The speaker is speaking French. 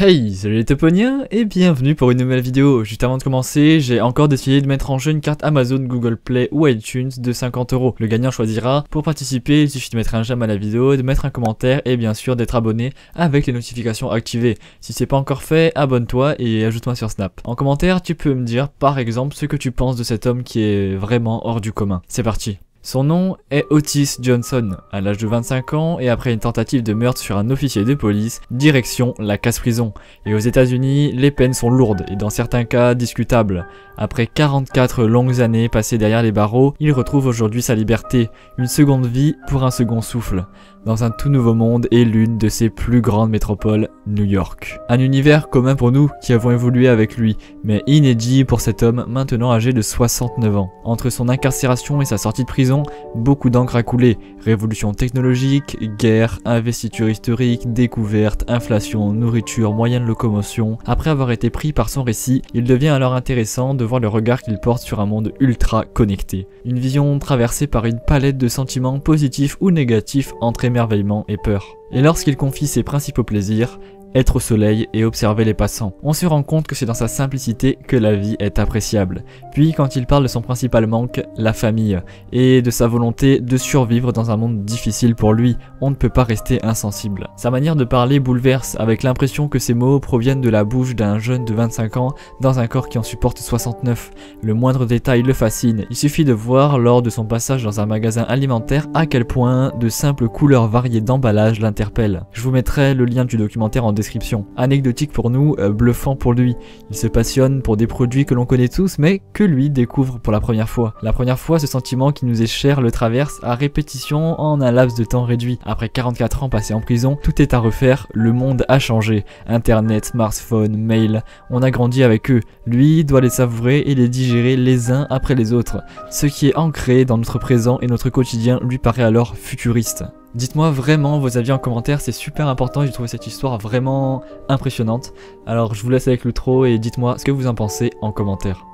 Hey, salut les toponiens et bienvenue pour une nouvelle vidéo. Juste avant de commencer, j'ai encore décidé de mettre en jeu une carte Amazon, Google Play ou iTunes de 50 €. Le gagnant choisira. Pour participer, il suffit de mettre un j'aime à la vidéo, de mettre un commentaire et bien sûr d'être abonné avec les notifications activées. Si c'est pas encore fait, abonne-toi et ajoute-moi sur Snap. En commentaire, tu peux me dire par exemple ce que tu penses de cet homme qui est vraiment hors du commun. C'est parti. Son nom est Otis Johnson. À l'âge de 25 ans et après une tentative de meurtre sur un officier de police, direction la casse-prison. Et aux États-Unis, les peines sont lourdes et dans certains cas discutables. Après 44 longues années passées derrière les barreaux, il retrouve aujourd'hui sa liberté, une seconde vie pour un second souffle, dans un tout nouveau monde et l'une de ses plus grandes métropoles, New York. Un univers commun pour nous qui avons évolué avec lui, mais inédit pour cet homme maintenant âgé de 69 ans. Entre son incarcération et sa sortie de prison, beaucoup d'encre a coulé. Révolution technologique, guerre, investiture historique, découverte, inflation, nourriture, moyens de locomotion. Après avoir été pris par son récit, il devient alors intéressant de voir le regard qu'il porte sur un monde ultra connecté. Une vision traversée par une palette de sentiments positifs ou négatifs entre émerveillement et peur. Et lorsqu'il confie ses principaux plaisirs, être au soleil et observer les passants, on se rend compte que c'est dans sa simplicité que la vie est appréciable. Puis quand il parle de son principal manque, la famille, et de sa volonté de survivre dans un monde difficile pour lui, on ne peut pas rester insensible. Sa manière de parler bouleverse, avec l'impression que ces mots proviennent de la bouche d'un jeune de 25 ans dans un corps qui en supporte 69. Le moindre détail le fascine, il suffit de voir lors de son passage dans un magasin alimentaire à quel point de simples couleurs variées d'emballage l'interpellent. Je vous mettrai le lien du documentaire en description. Anecdotique pour nous, bluffant pour lui. Il se passionne pour des produits que l'on connaît tous mais que lui découvre pour la première fois. La première fois, ce sentiment qui nous est cher le traverse à répétition en un laps de temps réduit. Après 44 ans passés en prison, tout est à refaire, le monde a changé. Internet, smartphone, mail, on a grandi avec eux. Lui doit les savourer et les digérer les uns après les autres. Ce qui est ancré dans notre présent et notre quotidien lui paraît alors futuriste. Dites-moi vraiment vos avis en commentaire, c'est super important, j'ai trouvé cette histoire vraiment impressionnante. Alors je vous laisse avec l'outro et dites-moi ce que vous en pensez en commentaire.